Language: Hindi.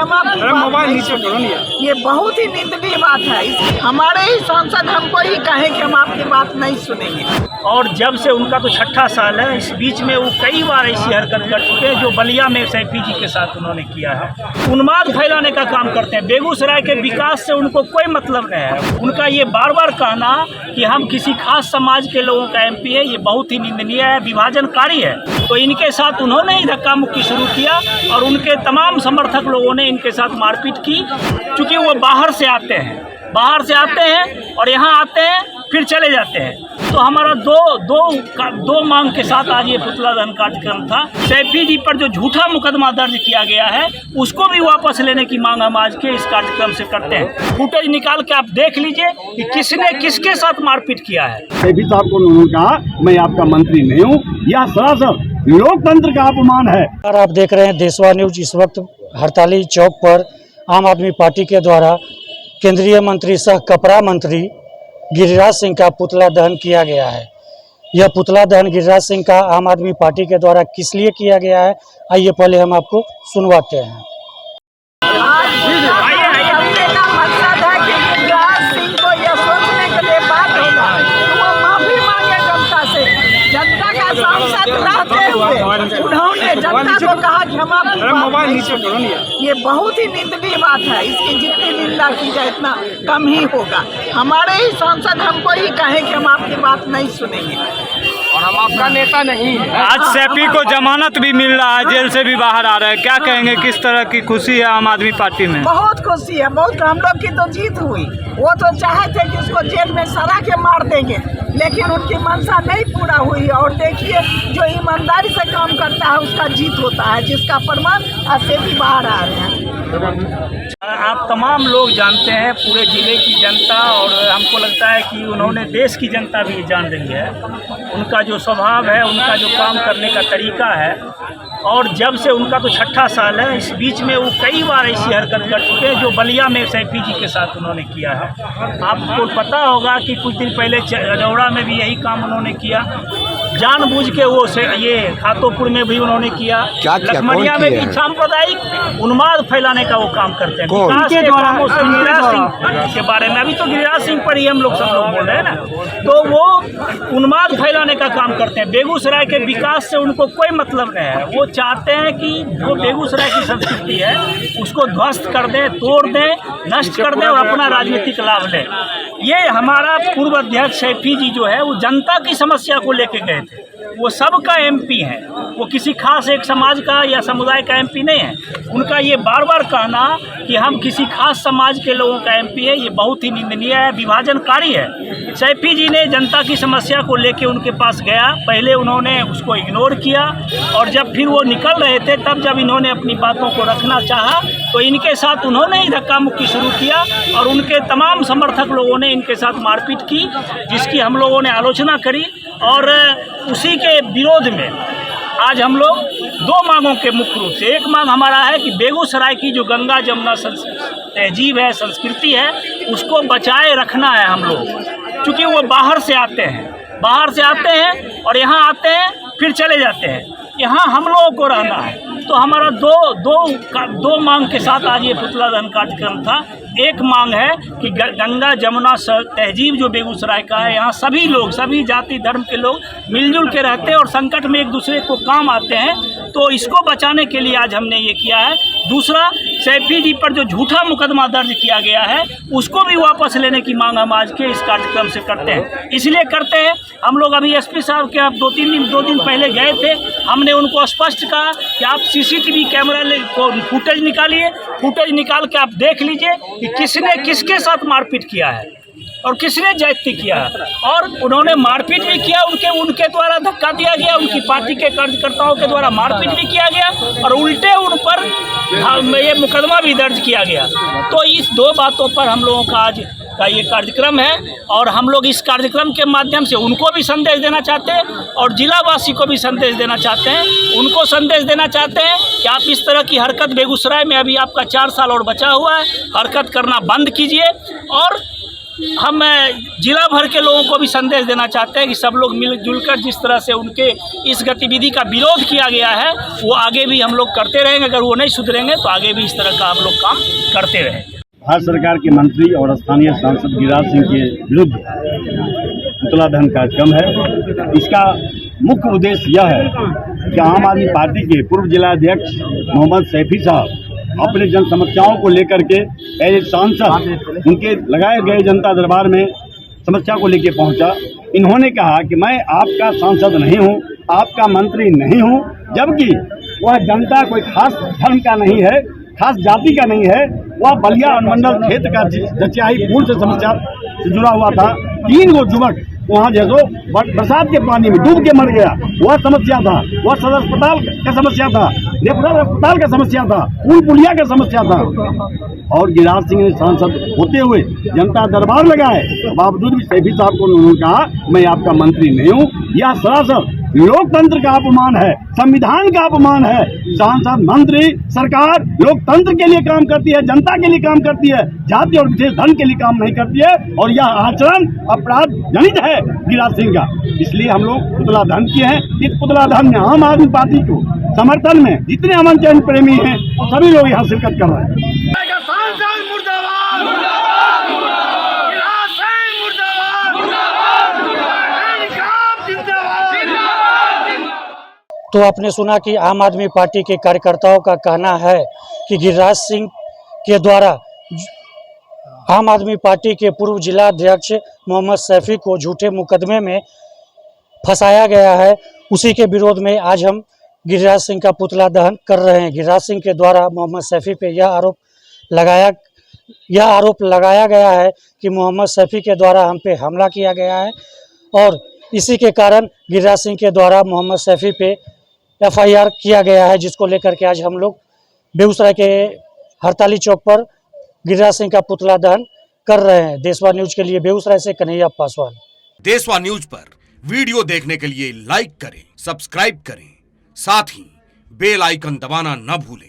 क्षमा की बात ये बहुत ही निंदनीय बात है। हमारे ही सांसद हमको ही कहे कि हम आपकी बात नहीं सुनेंगे। और जब से उनका तो 6ठा साल है, इस बीच में वो कई बार ऐसी हरकत कर चुके हैं जो बलिया में सैफी जी के साथ उन्होंने किया है। उन्माद फैलाने का काम करते हैं। बेगूसराय के विकास से उनको कोई मतलब नहीं है। उनका ये बार बार कहना कि हम किसी खास समाज के लोगों का MP है, ये बहुत ही निंदनीय है, विभाजनकारी है। तो इनके साथ उन्होंने ही धक्का मुक्की शुरू किया और उनके तमाम समर्थक लोगों ने इनके साथ मारपीट की। चूँकि वो बाहर से आते हैं और यहाँ आते हैं फिर चले जाते हैं। तो हमारा दो मांग के साथ आज ये पुतला दहन कार्यक्रम था। सैफी जी पर जो झूठा मुकदमा दर्ज किया गया है उसको भी वापस लेने की मांग हम आज के इस कार्यक्रम से करते हैं। फुटेज निकाल के आप देख लीजिए कि किसने किसके साथ मारपीट किया है। सैफी साहब को उन्होंने कहा मैं आपका मंत्री नहीं हूँ, यह सरासर लोकतंत्र का अपमान है। आप देख रहे हैं देशवा न्यूज। इस वक्त हड़ताली चौक पर आम आदमी पार्टी के द्वारा केंद्रीय मंत्री सह कपड़ा मंत्री गिरिराज सिंह का पुतला दहन किया गया है। यह पुतला दहन गिरिराज सिंह का आम आदमी पार्टी के द्वारा किस लिए किया गया है, आइए पहले हम आपको सुनवाते हैं। मकसद है कि गिरिराज सिंह को यह सोचने के लिए बात होगा वो माफी मांगे जनता से। जनता का सांसद रहते हुए उन्होंने जनता को कहा क्षमा की बात ये बहुत ही निंदनीय बात है। इसकी जितनी निंदा की जाए इतना कम ही होगा। हमारे ही सांसद हमको ही कहे कि हम आपकी बात नहीं सुनेंगे और हम आपका नेता नहीं है। आज सैफी को जमानत भी मिल रहा है, जेल से भी बाहर आ रहा है, क्या कहेंगे, किस तरह की खुशी है आम आदमी पार्टी में? बहुत खुशी है, बहुत। हम लोग की तो जीत हुई। वो तो चाहे थे कि उसको जेल में सड़ा के मार देंगे, लेकिन उनकी मंशा नहीं पूरा हुई। और देखिए जो ईमानदारी से काम करता है उसका जीत होता है, जिसका प्रमाण आज से भी बाहर आ रहे हैं। आप तमाम लोग जानते हैं, पूरे ज़िले की जनता, और हमको लगता है कि उन्होंने देश की जनता भी जान रही है उनका जो स्वभाव है, उनका जो काम करने का तरीका है। और जब से उनका तो 6ठा साल है, इस बीच में वो कई बार ऐसी हरकत कर चुके हैं जो बलिया में सैफी जी के साथ उन्होंने किया है। आपको पता होगा कि कुछ दिन पहले रजौड़ा में भी यही काम उन्होंने किया। जानबूझ के वो ये खातोपुर में भी उन्होंने किया, लखमनिया में भी सांप्रदायिक उन्माद फैलाने का वो काम करते हैं। विकास के कामों से गिरिराज सिंह के बारे में, अभी तो गिरिराज सिंह पर ही हम लोग सब लोग बोल रहे हैं ना, तो वो उन्माद फैलाने का काम करते हैं। बेगूसराय के विकास से उनको कोई मतलब नहीं है। वो चाहते हैं कि जो बेगूसराय की संस्कृति है उसको ध्वस्त कर दें, तोड़ दें, नष्ट कर दें और अपना राजनीतिक लाभ लें। ये हमारा पूर्व अध्यक्ष सैफी जी जो है वो जनता की समस्या को लेके गए थे। वो सबका MP है, वो किसी खास एक समाज का या समुदाय का MP नहीं है। उनका ये बार बार कहना कि हम किसी खास समाज के लोगों का MP है, ये बहुत ही निंदनीय है, विभाजनकारी है। सैफी जी ने जनता की समस्या को लेके उनके पास गया, पहले उन्होंने उसको इग्नोर किया और जब फिर वो निकल रहे थे तब जब इन्होंने अपनी बातों को रखना चाहा तो इनके साथ उन्होंने ही धक्का मुक्की शुरू किया और उनके तमाम समर्थक लोगों ने इनके साथ मारपीट की, जिसकी हम लोगों ने आलोचना करी। और उसी के विरोध में आज हम लोग दो मांगों के मुख्य रूप से, एक मांग हमारा है कि बेगूसराय की जो गंगा जमुना तहजीब है, संस्कृति है, उसको बचाए रखना है हम लोग। क्योंकि वो बाहर से आते हैं और यहाँ आते हैं फिर चले जाते हैं, यहाँ हम लोगों को रहना है। तो हमारा दो मांग के साथ आज ये पुतला दहन कार्यक्रम था। एक मांग है कि गंगा जमुना तहजीब जो बेगूसराय का है, यहाँ सभी लोग, सभी जाति धर्म के लोग मिलजुल के रहते हैं और संकट में एक दूसरे को काम आते हैं, तो इसको बचाने के लिए आज हमने ये किया है। दूसरा, सैफी जी पर जो झूठा मुकदमा दर्ज किया गया है उसको भी वापस लेने की मांग हम आज के इस कार्यक्रम से करते हैं। इसलिए करते हैं, हम लोग अभी SP साहब के अब दो दिन पहले गए थे, हमने उनको स्पष्ट कहा कि आप CCTV कैमरा को फुटेज निकालिए, फुटेज निकाल के आप देख लीजिए कि किसने किसके साथ मारपीट किया है और किसने ज्यादती किया है। और उन्होंने मारपीट भी किया, उनके द्वारा धक्का दिया गया, उनकी पार्टी के कार्यकर्ताओं के द्वारा मारपीट भी किया गया और उल्टे उन पर ये मुकदमा भी दर्ज किया गया। तो इस दो बातों पर हम लोगों का आज का ये कार्यक्रम है और हम लोग इस कार्यक्रम के माध्यम से उनको भी संदेश देना चाहते हैं और जिलावासी को भी संदेश देना चाहते हैं। उनको संदेश देना चाहते हैं कि आप इस तरह की हरकत बेगूसराय में, अभी आपका 4 साल और बचा हुआ है, हरकत करना बंद कीजिए और हम जिला भर के लोगों को भी संदेश देना चाहते हैं कि सब लोग मिलजुल कर जिस तरह से उनके इस गतिविधि का विरोध किया गया है वो आगे भी हम लोग करते रहेंगे। अगर वो नहीं सुधरेंगे तो आगे भी इस तरह का हम लोग काम करते रहेंगे। भारत सरकार के मंत्री और स्थानीय सांसद गिरिराज सिंह के विरुद्ध पुतला दहन कार्यक्रम है। इसका मुख्य उद्देश्य यह है कि आम आदमी पार्टी के पूर्व जिलाध्यक्ष मोहम्मद सैफी साहब अपने जन समस्याओं को लेकर के एज ए सांसद उनके लगाए गए जनता दरबार में समस्या को लेकर पहुंचा। इन्होंने कहा कि मैं आपका सांसद नहीं हूं, आपका मंत्री नहीं हूं, जबकि वह जनता कोई खास धर्म का नहीं है, खास जाति का नहीं है। वह बलिया अनुमंडल क्षेत्र का जचियाही पुल से समस्या से जुड़ा हुआ था। 3 गो युवक वहाँ जैसो बरसात के पानी में डूब के मर गया, वह समस्या था। वह सदर अस्पताल का समस्या था, नेपुरा अस्पताल का समस्या था, पुल पुलिया का समस्या था। और गिरिराज सिंह ने सांसद होते हुए जनता दरबार लगाए, बावजूद भी सैफी साहब को उन्होंने कहा मैं आपका मंत्री नहीं हूँ। यह सरासर लोकतंत्र का अपमान है, संविधान का अपमान है। सांसद, मंत्री, सरकार लोकतंत्र के लिए काम करती है, जनता के लिए काम करती है, जाति और विशेष धर्म के लिए काम नहीं करती है। और यह आचरण अपराध जनित है गिरिराज सिंह का। इसलिए हम लोग पुतला दहन किए हैं। इस पुतला दहन में आम आदमी पार्टी को समर्थन में जितने अमन चैन प्रेमी हैं वो सभी लोग यहाँ शिरकत कर रहे हैं। तो आपने सुना कि आम आदमी पार्टी के कार्यकर्ताओं का कहना है कि गिरिराज सिंह के द्वारा आम आदमी पार्टी के पूर्व जिला अध्यक्ष मोहम्मद सैफी को झूठे मुकदमे में फंसाया गया है। उसी के विरोध में आज हम गिरिराज सिंह का पुतला दहन कर रहे हैं। गिरिराज सिंह के द्वारा मोहम्मद सैफी पे यह आरोप लगाया गया है कि मोहम्मद सैफी के द्वारा हम पे हमला किया गया है और इसी के कारण गिरिराज सिंह के द्वारा मोहम्मद सैफी पे FIR किया गया है, जिसको लेकर के आज हम लोग बेगूसराय के हड़ताली चौक पर गिरिराज सिंह का पुतला दहन कर रहे हैं। देशवा न्यूज के लिए बेगूसराय से कन्हैया पासवान। देशवा न्यूज पर वीडियो देखने के लिए लाइक करें, सब्सक्राइब करें, साथ ही बेल आइकन दबाना न भूलें।